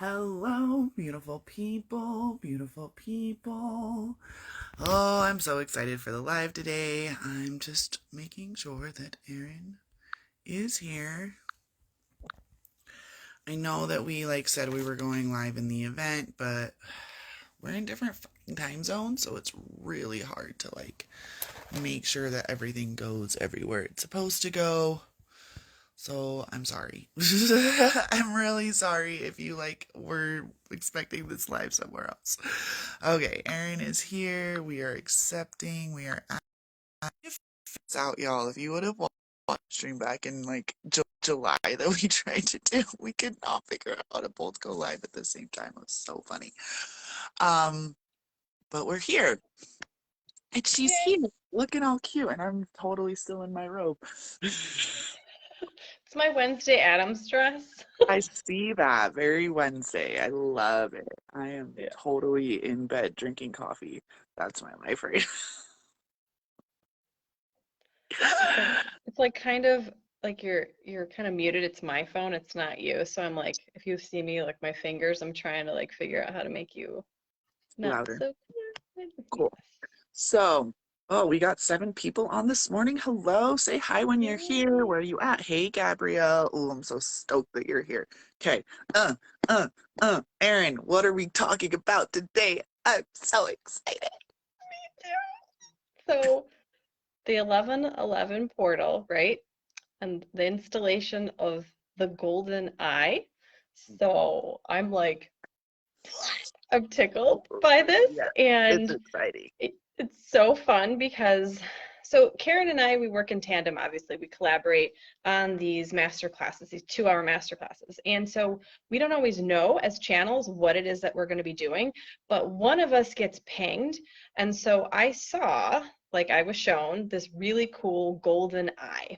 Hello, beautiful people, beautiful people. Oh, I'm so excited for the live today. I'm just making sure that Erin is here. I know that we said we were going live in the event, but we're in different time zones, so it's really hard to make sure that everything goes everywhere it's supposed to go. So I'm sorry. I'm really sorry if you were expecting this live somewhere else. Okay, Erin is here. We are accepting. We are it's out, y'all. If you would have watched stream back in July that we tried to do, we could not figure out how to both go live at the same time. It was so funny. Um, but we're here. And she's Yay. here, looking all cute, and I'm totally still in my robe. It's my Wednesday Addams dress. I see that. Very Wednesday. I love it. I am Yeah. totally in bed drinking coffee. That's my life right It's like now. it's like kind of like you're kind of muted. It's my phone, it's not you. So I'm like, if you see me like my fingers, I'm trying to like figure out how to make you not Louder. so clear. Yes. Cool. So, oh, we got 7 people on this morning. Hello. Say hi when you're here. Yay. Where are you at? Hey, Gabrielle. Oh, I'm so stoked that you're here. Okay. Uh, Erin, what are we talking about today? I'm so excited. So the 1111 portal, right? And the installation of the golden eye. So I'm like, I'm tickled by this, Yeah, it's and exciting. it's so fun because so Caryn and I, we work in tandem, obviously. We collaborate on these master classes, these 2-hour master classes. And so we don't always know as channels what it is that we're going to be doing, but one of us gets pinged. And so I saw, like I was shown, this really cool golden eye.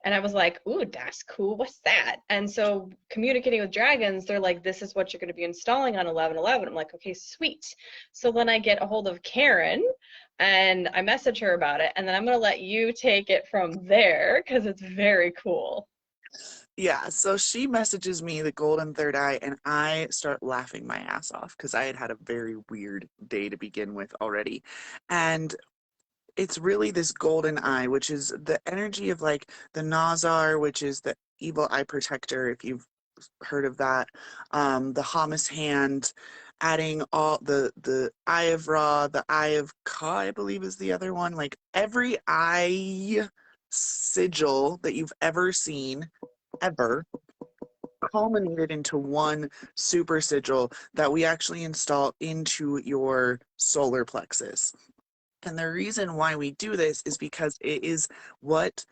And I was like, ooh, that's cool. What's that? And so communicating with dragons, they're like, this is what you're going to be installing on 1111. I'm like, okay, sweet. So then I get a hold of Caryn and I message her about it, and then I'm going to let you take it from there because it's very cool. Yeah, so she messages me the golden third eye, and I start laughing my ass off because I had had a very weird day to begin with already. And it's really this golden eye, which is the energy of the Nazar, which is the evil eye protector, if you've heard of that. The Hamas hand, adding all the eye of Ra, the eye of Ka, I believe is the other one. Like every eye sigil that you've ever seen, ever, culminated into one super sigil that we actually install into your solar plexus. And the reason why we do this is because it is what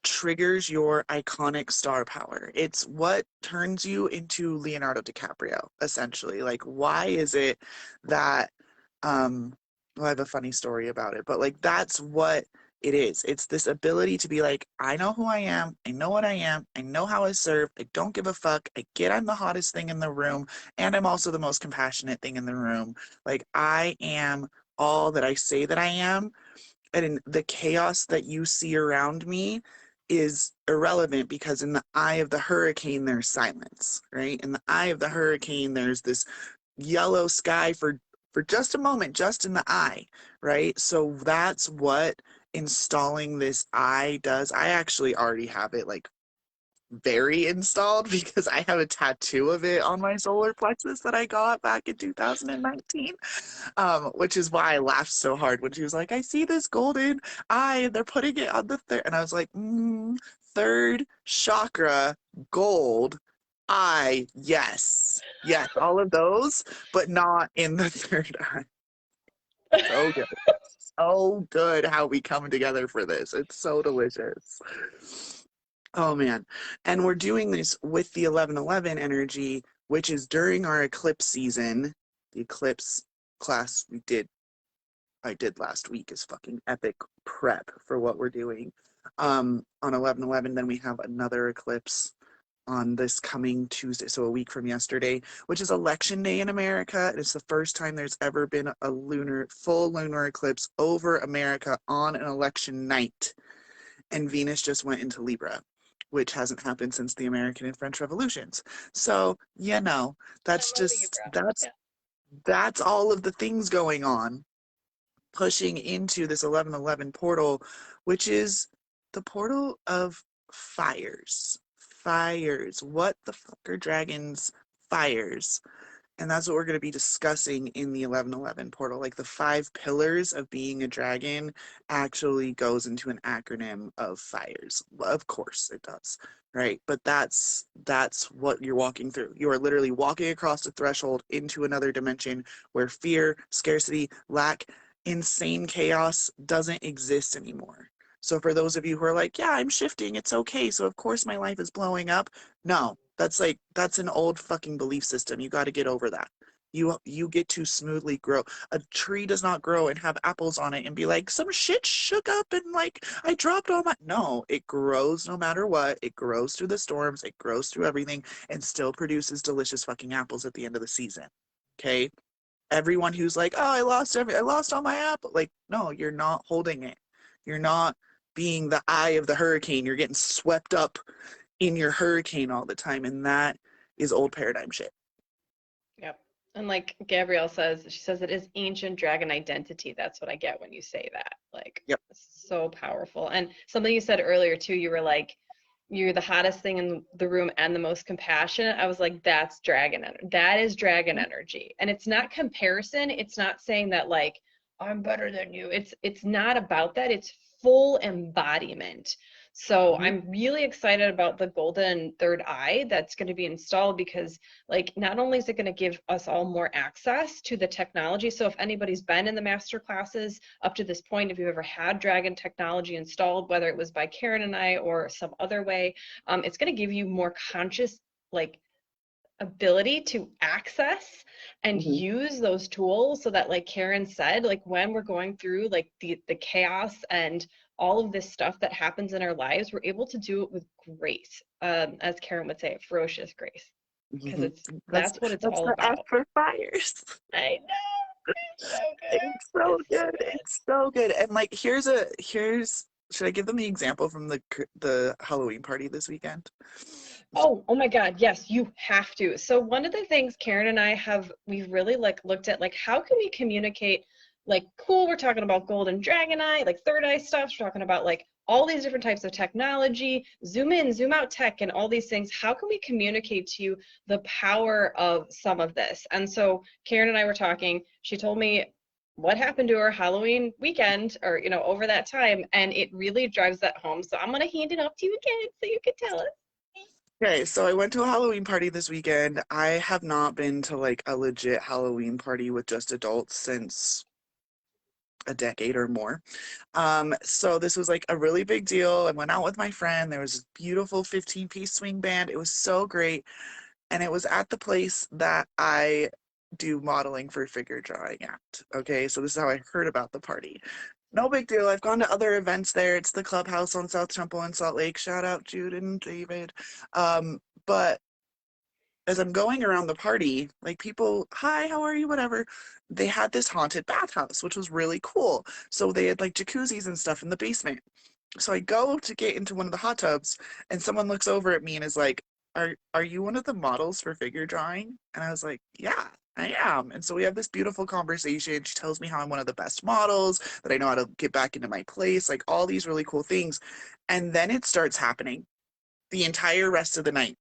triggers your iconic star power. It's what turns you into Leonardo DiCaprio, essentially. Like, why is it that, well, I have a funny story about it, but that's what it is. It's this ability to be like, I know who I am, I know what I am, I know how I serve, I don't give a fuck, I get I'm the hottest thing in the room, and I'm also the most compassionate thing in the room. Like, I am all that I say that I am, and in the chaos that you see around me is irrelevant because in the eye of the hurricane there's silence, right? In the eye of the hurricane there's this yellow sky for just a moment, just in the eye, right? So that's what installing this eye does. I actually already have it very installed because I have a tattoo of it on my solar plexus that I got back in 2019. Which is why I laughed so hard when she was like, I see this golden eye, they're putting it on the third. And I was like, third chakra, gold, eye, yes. Yes, all of those, but not in the third eye. So good. So good how we come together for this. It's so delicious. Oh man. And we're doing this with the 1111 energy, which is during our eclipse season. The eclipse class I did last week is fucking epic prep for what we're doing. On 11/11, then we have another eclipse on this coming Tuesday, so a week from yesterday, which is election day in America. It's the first time there's ever been a full lunar eclipse over America on an election night. And Venus just went into Libra, which hasn't happened since the American and French revolutions. So, you know, that's I'm voting you, just bro. that's all of the things going on, pushing into this 1111 portal, which is the portal of fires. Fires. What the fuck are dragons? Fires. And that's what we're going to be discussing in the 1111 portal. Like the 5 pillars of being a dragon actually goes into an acronym of fires. Of course it does, right? But that's what you're walking through. You are literally walking across a threshold into another dimension where fear, scarcity, lack, insane chaos doesn't exist anymore. So for those of you who are like, yeah, I'm shifting, it's okay, so of course my life is blowing up. No, that's an old fucking belief system. You got to get over that. You get to smoothly grow. A tree does not grow and have apples on it and be like, some shit shook up and like I dropped all my. No, it grows no matter what. It grows through the storms. It grows through everything and still produces delicious fucking apples at the end of the season. Okay, everyone who's like, oh, I lost all my apple. Like, no, you're not holding it. You're not being the eye of the hurricane. You're getting swept up in your hurricane all the time, and that is old paradigm shit. Yep. And like Gabrielle says, she says it is ancient dragon identity. That's what I get when you say that. Like, Yep. so powerful. And something you said earlier too, you were like, you're the hottest thing in the room and the most compassionate. I was like, that's dragon energy. That is dragon energy. And it's not comparison. It's not saying that like I'm better than you. It's not about that. It's full embodiment. So Mm-hmm. I'm really excited about the golden third eye that's going to be installed because like not only is it going to give us all more access to the technology. So if anybody's been in the master classes up to this point, if you've ever had dragon technology installed, whether it was by Caryn and I or some other way, it's going to give you more conscious like ability to access and Mm-hmm. use those tools so that like Caryn said, like when we're going through like the chaos and all of this stuff that happens in our lives, we're able to do it with grace, as Caryn would say, ferocious grace, because Mm-hmm. it's That's that's what it's that's all the F about. for fires. I know, it's so It's good, so it's so good. good. It's so good. And like, here's. Should I give them the example from the Halloween party this weekend? Oh my God, yes, you have to. So one of the things Caryn and I have, we've really like looked at like how can we communicate like cool, we're talking about golden dragon eye, like third eye stuff, we're talking about like all these different types of technology, zoom in, zoom out tech and all these things. How can we communicate to you the power of some of this? And so Caryn and I were talking, she told me what happened to her Halloween weekend or over that time, and it really drives that home. So I'm gonna hand it off to you again so you can tell us. Okay, so I went to a Halloween party this weekend. I have not been to like a legit Halloween party with just adults since a decade or more. So this was like a really big deal. I went out with my friend. There was this beautiful 15-piece swing band. It was so great. And it was at the place that I do modeling for figure drawing at. Okay, so this is how I heard about the party. No big deal. I've gone to other events there. It's the clubhouse on South Temple in Salt Lake. Shout out Jude and David. But as I'm going around the party, like people, hi, how are you? Whatever. They had this haunted bathhouse, which was really cool. So they had like jacuzzis and stuff in the basement. So I go to get into one of the hot tubs, and someone looks over at me and is like, "Are you one of the models for figure drawing?" And I was like, "Yeah, I am." And so we have this beautiful conversation. She tells me how I'm one of the best models, that I know how to get back into my place, like all these really cool things. And then it starts happening the entire rest of the night.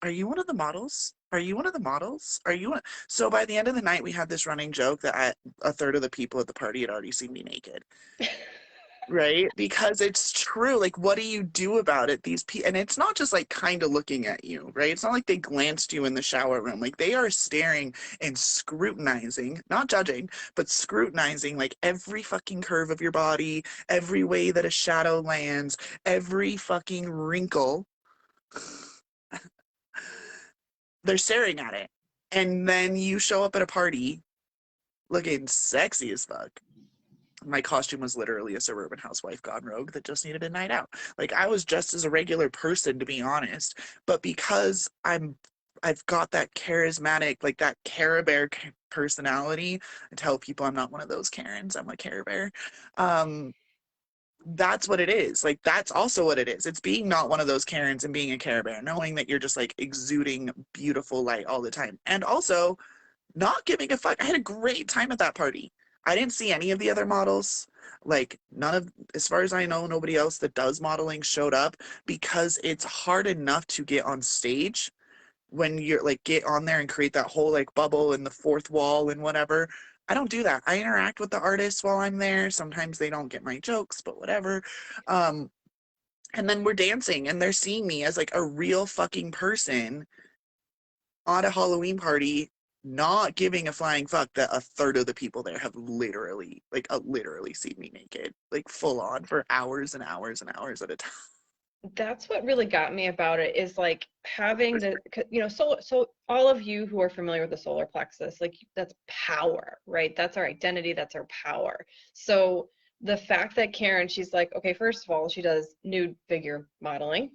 Are you one of the models? Are you one of the models? Are you one? So by the end of the night, we had this running joke that a third of the people at the party had already seen me naked, right? Because it's true. Like, what do you do about it? These people, and it's not just like kind of looking at you, right? It's not like they glanced you in the shower room. Like, they are staring and scrutinizing, not judging, but scrutinizing like every fucking curve of your body, every way that a shadow lands, every fucking wrinkle. They're staring at it. And then you show up at a party looking sexy as fuck. My costume was literally a suburban housewife gone rogue that just needed a night out. Like I was just as a regular person to be honest, but because I've got that charismatic, like that Care Bear personality. I tell people I'm not one of those Karens. I'm a Care Bear. Um, that's what it is. Like, that's also what it is. It's being not one of those Karens and being a Care Bear, knowing that you're just like exuding beautiful light all the time. And also not giving a fuck. I had a great time at that party. I didn't see any of the other models. Like, none of, as far as I know, nobody else that does modeling showed up because it's hard enough to get on stage when you're like, get on there and create that whole like bubble and the fourth wall and whatever. I don't do that. I interact with the artists while I'm there. Sometimes they don't get my jokes, but whatever. Um, and then we're dancing and they're seeing me as like a real fucking person on a Halloween party, not giving a flying fuck that a third of the people there have literally, like, literally seen me naked, like full on for hours and hours and hours at a time. That's what really got me about it is like having the, so all of you who are familiar with the solar plexus, like that's power, right? That's our identity, that's our power. So the fact that Caryn, she's like, okay, first of all, she does nude figure modeling.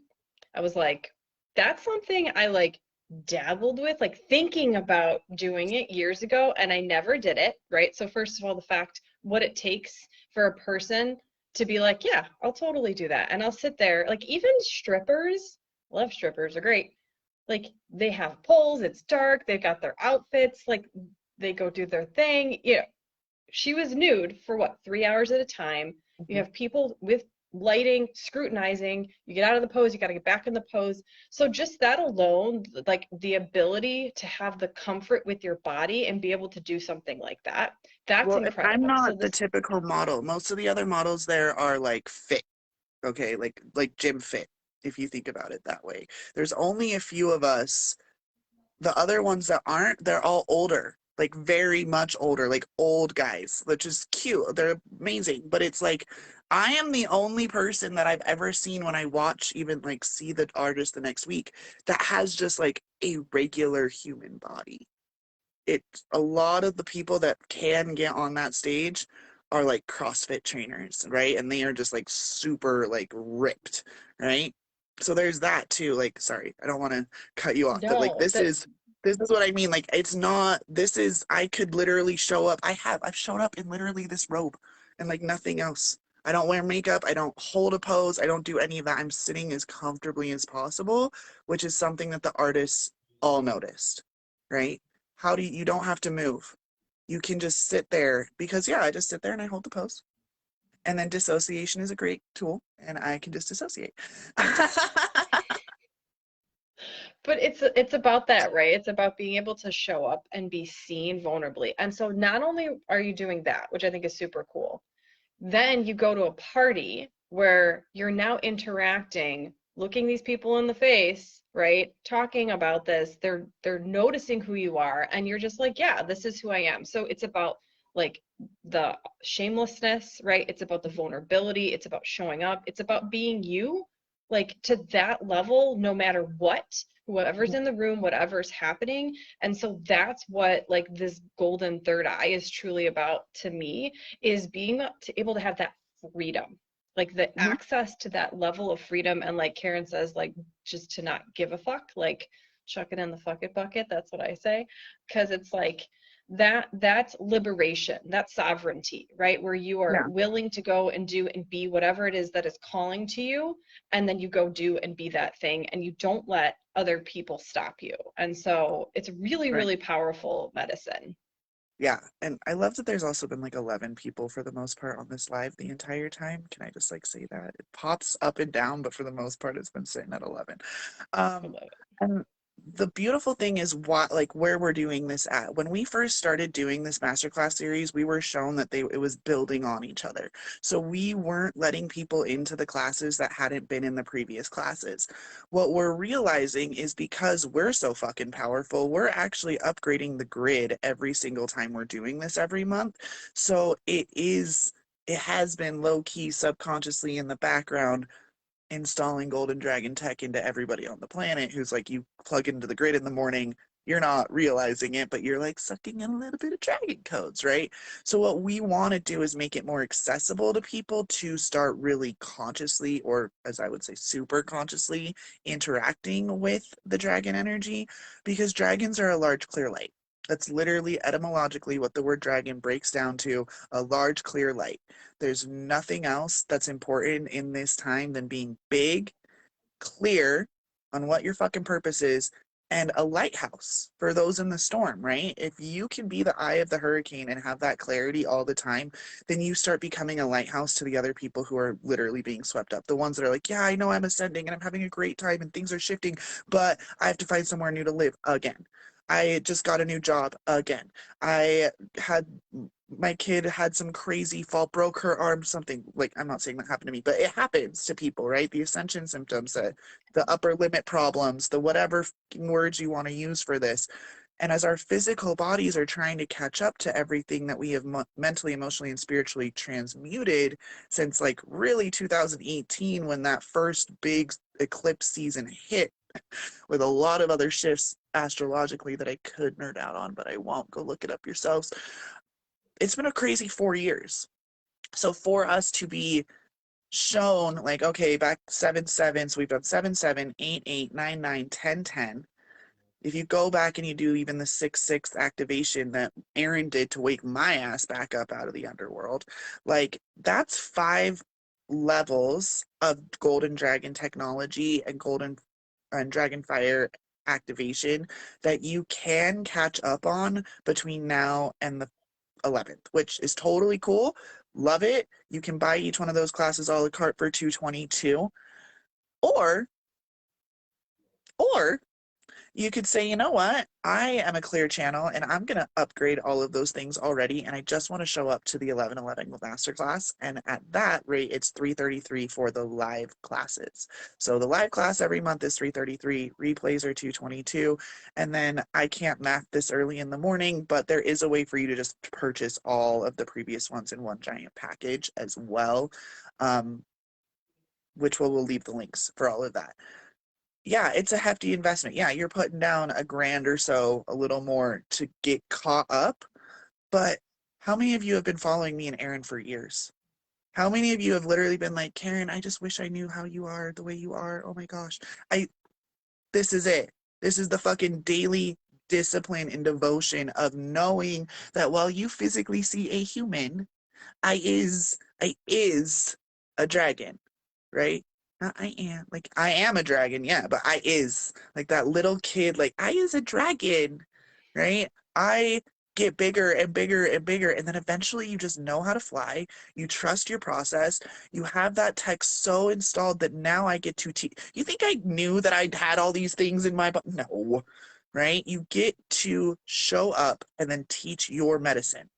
I was like, that's something I like dabbled with, like thinking about doing it years ago, and I never did it, right? So first of all, the fact what it takes for a person to be like, yeah, I'll totally do that. And I'll sit there, like even strippers, love strippers, are great. Like they have poles, it's dark, they've got their outfits, like they go do their thing. You know, she was nude for what, 3 hours at a time. You Mhm. have people with lighting, scrutinizing. You get out of the pose, you got to get back in the pose. So just that alone, like the ability to have the comfort with your body and be able to do something like that, that's Well, and I'm incredible. So not the this, typical model. Most of the other models there are like fit, okay, like gym fit, if you think about it that way. There's only a few of us. The other ones that aren't, they're all older, like very much older, like old guys, which is cute. They're amazing. But it's like, I am the only person that I've ever seen when I watch, even like see the artist the next week, that has just like a regular human body. It, a lot of the people that can get on that stage are like CrossFit trainers, right? And they are just like super like ripped, right? So there's that too. Like, sorry, I don't want to cut you off, but like no, that this is what I mean. Like, it's not, this is, I could literally show up. I've shown up in literally this robe and like nothing else. I don't wear makeup. I don't hold a pose. I don't do any of that. I'm sitting as comfortably as possible, which is something that the artists all noticed, right? How do you, you don't have to move. You can just sit there because, yeah, I just sit there and I hold the pose. And then dissociation is a great tool and I can just dissociate. But it's about that, right? It's about being able to show up and be seen vulnerably. And so not only are you doing that, which I think is super cool, then you go to a party where you're now interacting, looking these people in the face, right? Talking about this. They're noticing who you are and you're just like, yeah, this is who I am. So it's about like the shamelessness, right? It's about the vulnerability, it's about showing up, it's about being you, like to that level no matter what, whoever's in the room, whatever's happening. And so that's what like this golden third eye is truly about to me, is being able to have that freedom, like the Mhm. access to that level of freedom. And like Caryn says, like just to not give a fuck, like chuck it in the fuck it bucket. That's what I say. Because it's like that's liberation, that's sovereignty, right? Where you are Yeah, willing to go and do and be whatever it is that is calling to you, and then you go do and be that thing, and you don't let other people stop you. And so it's really, right. really powerful medicine. Yeah, and I love that there's also been like 11 people for the most part on this live the entire time. Can I just like say that? It pops up and down, but for the most part it's been sitting at 11. I Um, love it. and the beautiful thing is what, like, where we're doing this at. When we first started doing this masterclass series, we were shown that they, it was building on each other. So we weren't letting people into the classes that hadn't been in the previous classes. What we're realizing is because we're so fucking powerful, we're actually upgrading the grid every single time we're doing this every month. So it has been low key subconsciously in the background installing Golden Dragon tech into everybody on the planet who's like, you plug into the grid in the morning, you're not realizing it, but you're like sucking in a little bit of dragon codes, right? So what we want to do is make it more accessible to people to start really consciously, or as I would say, super consciously interacting with the dragon energy, because dragons are a large clear light. That's literally etymologically what the word dragon breaks down to, a large clear light. There's nothing else that's important in this time than being big, clear on what your fucking purpose is, and a lighthouse for those in the storm, right? If you can be the eye of the hurricane and have that clarity all the time, then you start becoming a lighthouse to the other people who are literally being swept up. The ones that are like, yeah, I know I'm ascending and I'm having a great time and things are shifting, but I have to find somewhere new to live again. I just got a new job again. I had my kid had some crazy fall, broke her arm, something like, I'm not saying that happened to me, but it happens to people, right? The ascension symptoms, the upper limit problems, the whatever words you want to use for this. And as our physical bodies are trying to catch up to everything that we have mentally, emotionally, and spiritually transmuted since like really 2018, when that first big eclipse season hit, with a lot of other shifts astrologically that I could nerd out on, but I won't. Go look it up yourselves. It's been a crazy 4 years. So for us to be shown like, okay, back 7-7, so we've done 7-7, 8-8, 9-9, 10-10. If you go back and you do even the 6-6 activation that Erin did to wake my ass back up out of the underworld, like that's 5 levels of golden dragon technology and golden and dragon fire activation that you can catch up on between now and the 11th, which is totally cool. Love it. You can buy each one of those classes a la carte for 222, or or you could say, you know what? I am a clear channel and I'm going to upgrade all of those things already. And I just want to show up to the 1111 Masterclass. And at that rate, it's 333 for the live classes. So the live class every month is 333, replays are 222. And then I can't math this early in the morning, but there is a way for you to just purchase all of the previous ones in one giant package as well, um, which we'll leave the links for all of that. Yeah, it's a hefty investment. Yeah, you're putting down a grand or so, a little more to get caught up. But how many of you have been following me and Erin for years? How many of you have literally been like, Caryn, I just wish I knew how you are, the way you are. Oh my gosh. I This is it. This is the fucking daily discipline and devotion of knowing that while you physically see a human, I is a dragon, right? Not I am. Like I am a dragon, yeah, but I is like that little kid, like I is a dragon, right? I get bigger and bigger and bigger, and then eventually you just know how to fly. You trust your process. You have that tech so installed that now I get to teach. You think I knew that I had all these things in my body? No, right? You get to show up and then teach your medicine,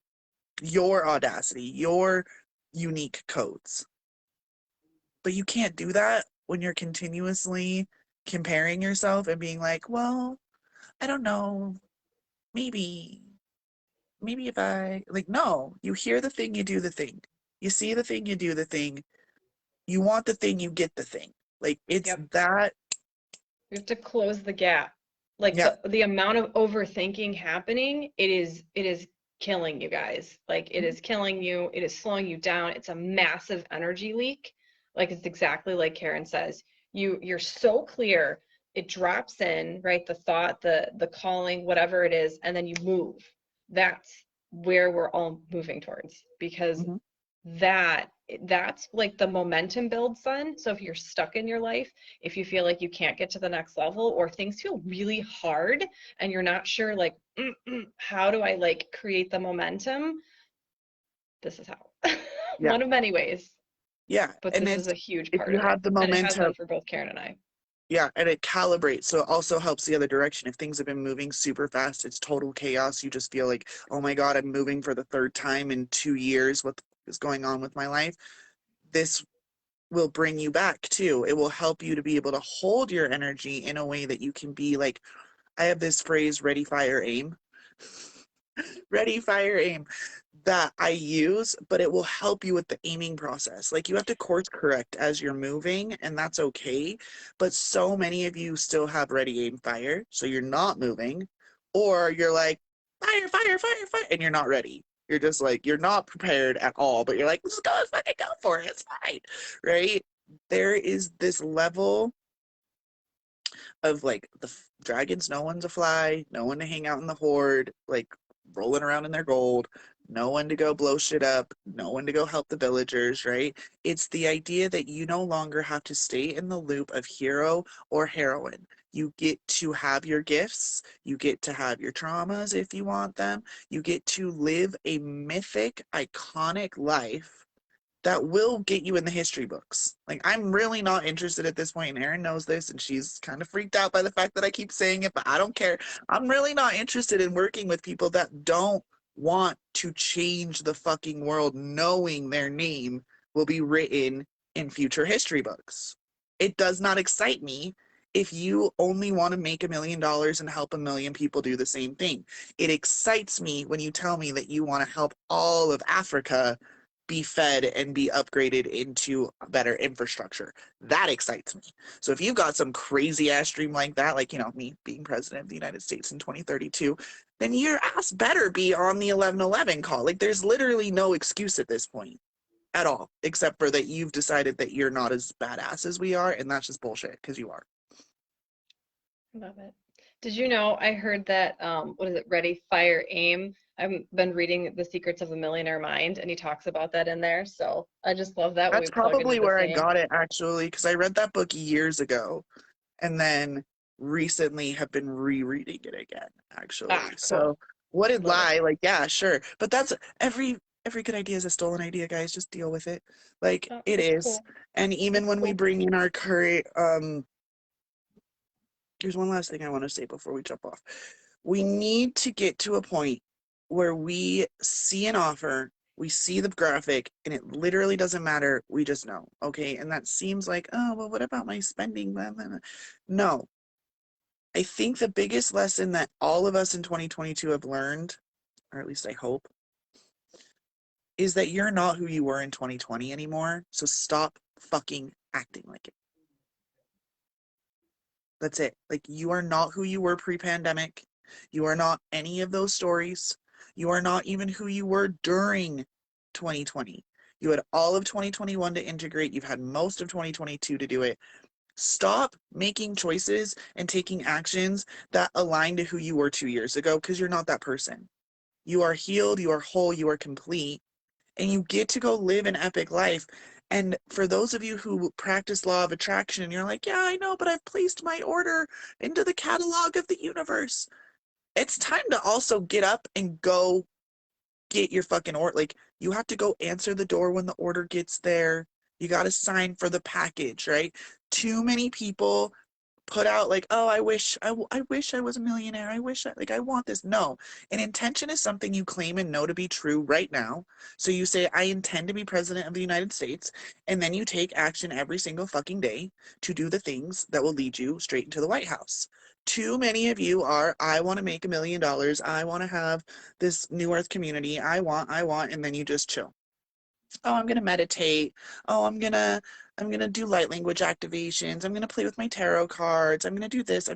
your audacity, your unique codes. But you can't do that when you're continuously comparing yourself and being like, well, I don't know, maybe, maybe if I, like, no, you hear the thing, you do the thing. You see the thing, you do the thing. You want the thing, you get the thing. Like, it's Yep. that, We have to close the gap. Like yeah. the amount of overthinking happening, it is killing you guys. Like it Mhm, is killing you. It is slowing you down. It's a massive energy leak. Like it's exactly like Caryn says. You're so clear. It drops in, right? The thought, the calling, whatever it is, and then you move. That's where we're all moving towards because mhm, that that's like the momentum build, son. So if you're stuck in your life, if you feel like you can't get to the next level or things feel really hard and you're not sure like how do I like create the momentum, this is how. yeah, One of many ways, yeah. but And this is it's, a huge if part you of it, have the and it has momentum, been for both Caryn and I. yeah, and it calibrates, so it also helps the other direction. If things have been moving super fast, it's total chaos. You just feel like, oh my God, I'm moving for the third time in 2 years. What is going on with my life? This will bring you back too. It will help you to be able to hold your energy in a way that you can be like, I have this phrase, ready, fire, aim. Ready, fire, aim, that I use, but it will help you with the aiming process. Like you have to course correct as you're moving, and that's okay. But so many of you still have ready, aim, fire. So you're not moving, or you're like, fire, fire, fire, fire, and you're not ready. You're just like, you're not prepared at all, but you're like, let's go, let's fucking go for it. It's fine. Right? There is this level of like dragons know when to fly, know when to hang out in the horde, like rolling around in their gold, know when to go blow shit up, know when to go help the villagers, right? It's the idea that you no longer have to stay in the loop of hero or heroine. You get to have your gifts, you get to have your traumas if you want them, you get to live a mythic, iconic life that will get you in the history books. Like, I'm really not interested at this point, and Erin knows this, and she's kind of freaked out by the fact that I keep saying it, but I don't care. I'm really not interested in working with people that don't want to change the fucking world knowing their name will be written in future history books. It does not excite me if you only want to make $1 million and help a million people do the same thing. It excites me when you tell me that you want to help all of Africa be fed and be upgraded into better infrastructure. That excites me. So if you've got some crazy ass dream like that, like, me being president of the United States in 2032, then your ass better be on the 1111 call. Like, there's literally no excuse at this point at all, except for that you've decided that you're not as badass as we are, and that's just bullshit, because you are. Love it. Did you know I heard that what is it, Ready, Fire, Aim? I've been reading The Secrets of a Millionaire Mind and he talks about that in there. So I just love that when we That's plug into probably the where I same. got it, actually, because I read that book years ago and then recently have been rereading it again, Ah, actually. cool. So wouldn't Love it. lie, like, yeah, sure. But that's every good idea is a stolen idea, guys. Just deal with it. Like, Oh, it that's is. cool. And even That's when we cool. bring in our current there's one last thing I want to say before we jump off. We need to get to a point where we see an offer, we see the graphic, and it literally doesn't matter. We just know. Okay. And that seems like, oh, well, what about my spending? No. I think the biggest lesson that all of us in 2022 have learned, or at least I hope, is that you're not who you were in 2020 anymore. So stop fucking acting like it. That's it. Like, you are not who you were pre-pandemic. You are not any of those stories. You are not even who you were during 2020. You had all of 2021 to integrate. You've had most of 2022 to do it. Stop making choices and taking actions that align to who you were 2 years ago, because you're not that person. You are healed, you are whole, you are complete, and you get to go live an epic life. And for those of you who practice law of attraction and you're like, yeah, I know, but I've placed my order into the catalog of the universe. It's time to also get up and go get your fucking order. Like, you have to go answer the door when the order gets there. You got to sign for the package, right? Too many people put out like, oh, I wish I was a millionaire. I want this. No, an intention is something you claim and know to be true right now. So you say, I intend to be president of the United States, and then you take action every single fucking day to do the things that will lead you straight into the White House. Too many of you are, I want to make $1 million. I want to have this New Earth community. I want, and then you just chill. Oh, I'm gonna meditate. Oh, I'm gonna do light language activations. I'm gonna play with my tarot cards. I'm gonna do this.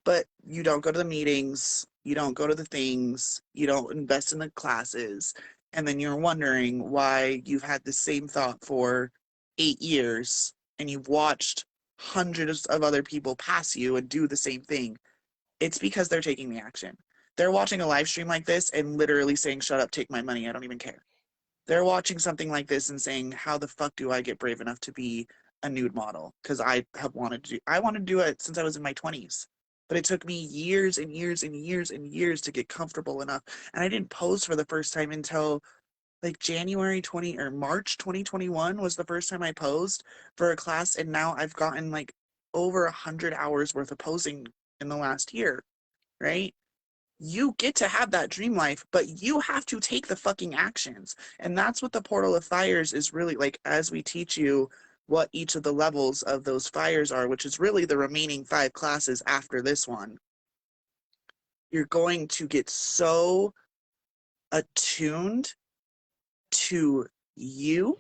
But you don't go to the meetings. You don't go to the things. You don't invest in the classes. And then you're wondering why you've had the same thought for 8 years and you've watched hundreds of other people pass you and do the same thing. It's because they're taking the action. They're watching a live stream like this and literally saying, shut up, take my money. I don't even care. They're watching something like this and saying, how the fuck do I get brave enough to be a nude model? Because I wanted to do it since I was in my 20s. But it took me years and years and years and years to get comfortable enough. And I didn't pose for the first time until like January 20 or March 2021 was the first time I posed for a class. And now I've gotten like over 100 hours worth of posing in the last year, right? You get to have that dream life, but you have to take the fucking actions. And that's what the Portal of Fires is really like, as we teach you what each of the levels of those fires are, which is really the remaining 5 classes after this one. You're going to get so attuned to you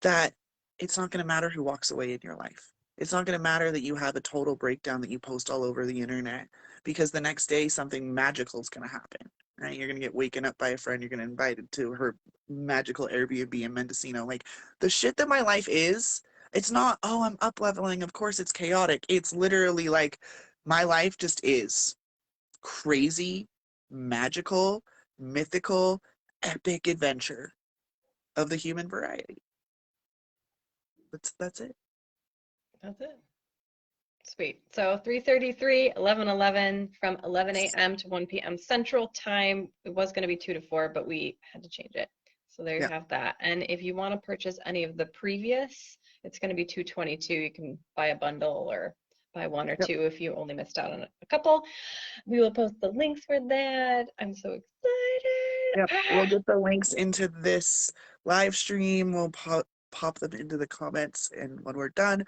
that it's not going to matter who walks away in your life. It's not going to matter that you have a total breakdown that you post all over the internet, because the next day something magical is going to happen, right? You're going to get waken up by a friend. You're going to invite to her magical Airbnb in Mendocino. Like, the shit that my life is, It's not, oh, I'm up leveling. Of course it's chaotic. It's literally like my life just is crazy, magical, mythical, epic adventure of the human variety. That's it. That's it. Sweet. So 3:33, 11:11 from 11 a.m. to 1 p.m. Central Time. It was going to be 2 to 4, but we had to change it. So there you Yeah. have that. And if you want to purchase any of the previous, it's going to be 222. You can buy a bundle or buy one or Yep. two if you only missed out on a couple. We will post the links for that. I'm so excited. Yep. We'll Ah, get the links into this live stream. We'll pop them into the comments, and when we're done,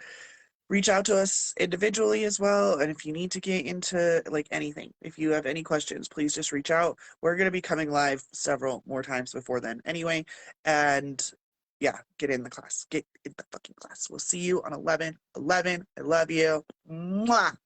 reach out to us individually as well. And if you need to get into like anything, if you have any questions, please just reach out. We're going to be coming live several more times before then anyway. And yeah, get in the class. Get in the fucking class. We'll see you on 11/11. I love you. Mwah!